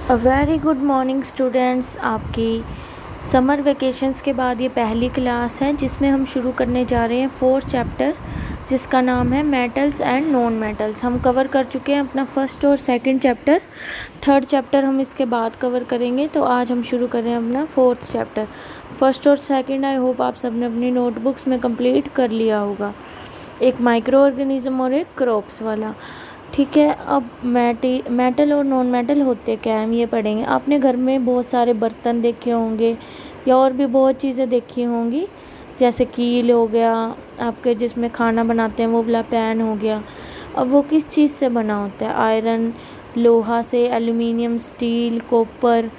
A very good morning students. आपकी summer vacations के बाद ये पहली क्लास है जिसमें हम शुरू करने जा रहे हैं फोर्थ चैप्टर, जिसका नाम है मेटल्स एंड नॉन मेटल्स। हम कवर कर चुके हैं अपना फर्स्ट और सेकंड चैप्टर। थर्ड चैप्टर हम इसके बाद कवर करेंगे। तो आज हम शुरू कर रहे हैं अपना फोर्थ चैप्टर। फर्स्ट और सेकंड आई होप आप सबने अपनी नोटबुक्स में कंप्लीट कर लिया होगा, एक माइक्रो ऑर्गेनिज्म और एक क्रॉप्स वाला। ठीक है, अब मेटल और नॉन मेटल होते क्या हैं हम ये पढ़ेंगे। आपने घर में बहुत सारे बर्तन देखे होंगे या और भी बहुत चीज़ें देखी होंगी, जैसे कील हो गया आपके, जिसमें खाना बनाते हैं, वो वाला पैन हो गया। अब वो किस चीज़ से बना होता है? आयरन, लोहा से, एल्युमिनियम, स्टील, कॉपर।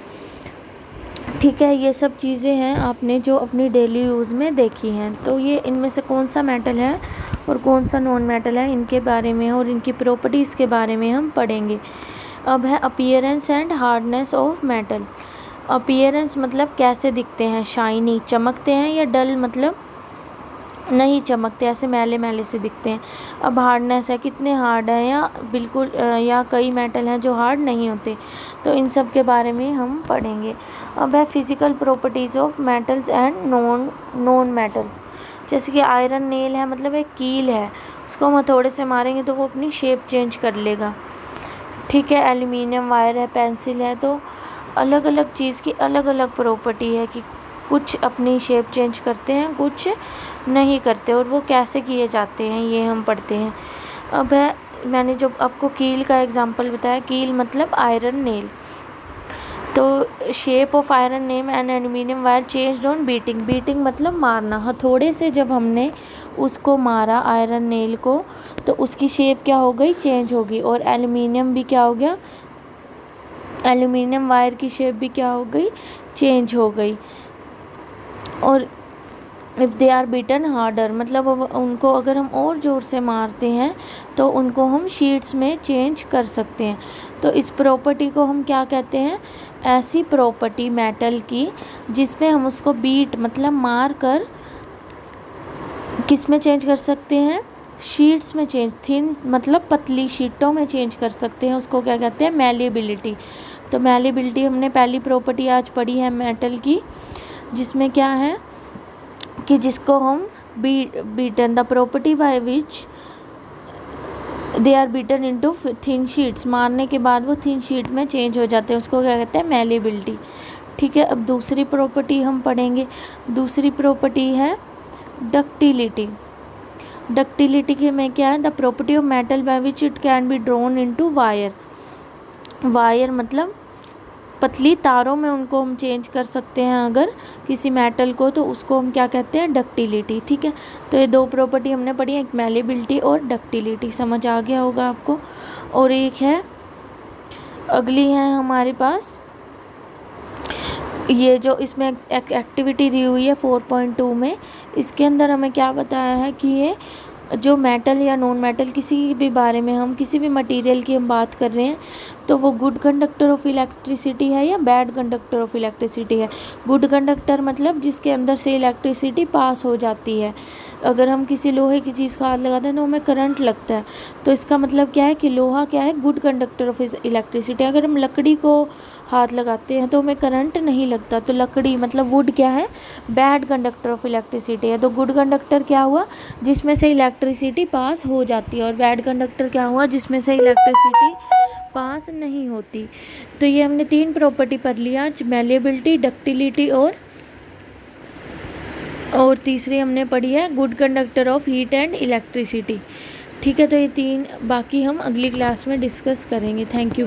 ठीक है, ये सब चीज़ें हैं आपने जो अपनी डेली यूज़ में देखी हैं। तो ये इनमें से कौन सा मेटल है और कौन सा नॉन मेटल है, इनके बारे में और इनकी प्रॉपर्टीज़ के बारे में हम पढ़ेंगे। अब है appearance and hardness of metal. Appearance मतलब कैसे दिखते हैं, शाइनी, चमकते हैं, या डल मतलब नहीं चमकते, ऐसे मैले मैले से दिखते हैं। अब हार्डनेस है, कितने हार्ड है, या बिल्कुल या कई मेटल हैं जो हार्ड नहीं होते। तो इन सब के बारे में हम पढ़ेंगे। अब है physical properties of metals and non metals. जैसे कि आयरन नेल है, मतलब एक कील है, उसको हम हथौड़े से मारेंगे तो वो अपनी शेप चेंज कर लेगा। ठीक है, एल्युमिनियम वायर है, पेंसिल है। तो अलग अलग चीज़ की अलग अलग प्रॉपर्टी है कि कुछ अपनी शेप चेंज करते हैं, कुछ नहीं करते, और वो कैसे किए जाते हैं ये हम पढ़ते हैं। अब है, मैंने जो आपको कील का एग्जांपल बताया, कील मतलब आयरन नेल। तो shape of iron nail and aluminium wire changed on beating. Beating मतलब मारना, हथौड़े से जब हमने उसको मारा आयरन नेल को, तो उसकी शेप क्या हो गई, चेंज हो गई। और एल्युमिनियम भी क्या हो गया, एल्युमिनियम वायर की शेप भी क्या हो गई, चेंज हो गई। और if they are beaten harder मतलब उनको अगर हम और ज़ोर से मारते हैं तो उनको हम शीट्स में चेंज कर सकते हैं। तो इस प्रॉपर्टी को हम क्या कहते हैं, ऐसी प्रॉपर्टी मेटल की जिसमें हम उसको बीट मतलब मार कर किस में चेंज कर सकते हैं, शीट्स में चेंज, थिन मतलब पतली शीटों में चेंज कर सकते हैं। उसको क्या कहते हैं, मैलिएबिलिटी। तो मैलिएबिलिटी हमने पहली प्रॉपर्टी आज पढ़ी है मेटल की, जिसमें क्या है कि जिसको हम beaten the property by which they are beaten into thin sheets, मारने के बाद वो थिन शीट में चेंज हो जाते हैं, उसको क्या कहते हैं, मैलिएबिलिटी। ठीक है, अब दूसरी प्रॉपर्टी हम पढ़ेंगे। दूसरी प्रॉपर्टी है डक्टिलिटी। डक्टिलिटी के में क्या है, the property of metal by which it can be drawn into wire. Wire मतलब पतली तारों में उनको हम चेंज कर सकते हैं अगर किसी मेटल को, तो उसको हम क्या कहते हैं, डक्टिलिटी। ठीक है, तो ये दो प्रॉपर्टी हमने पढ़ी है, एक मैलिएबिलिटी और डक्टिलिटी। समझ आ गया होगा आपको। और एक है, अगली है हमारे पास ये जो इसमें एक्टिविटी दी हुई है 4.2 में, इसके अंदर हमें क्या बताया है कि ये जो मेटल या नॉन मेटल किसी भी बारे में, हम किसी भी मटेरियल की हम बात कर रहे हैं, तो वो गुड कंडक्टर ऑफ इलेक्ट्रिसिटी है या बैड कंडक्टर ऑफ इलेक्ट्रिसिटी है। गुड कंडक्टर मतलब जिसके अंदर से इलेक्ट्रिसिटी पास हो जाती है। अगर हम किसी लोहे की चीज़ को हाथ लगाते हैं तो हमें करंट लगता है, तो इसका मतलब क्या है कि लोहा क्या है, गुड कंडक्टर ऑफ इलेक्ट्रिसिटी। अगर हम लकड़ी को हाथ लगाते हैं तो हमें करंट नहीं लगता, तो लकड़ी मतलब वुड क्या है, बैड कंडक्टर ऑफ इलेक्ट्रिसिटी है। तो गुड कंडक्टर क्या हुआ, जिसमें से इलेक्ट्रिसिटी पास हो जाती है, और बैड कंडक्टर क्या हुआ, जिसमें से इलेक्ट्रिसिटी पास नहीं होती। तो ये हमने तीन प्रॉपर्टी पढ़ लिया आज, मैलिएबिलिटी, डक्टिलिटी और तीसरी हमने पढ़ी है good conductor of heat and electricity. ठीक है, तो ये तीन बाकी हम अगली क्लास में डिस्कस करेंगे। Thank you.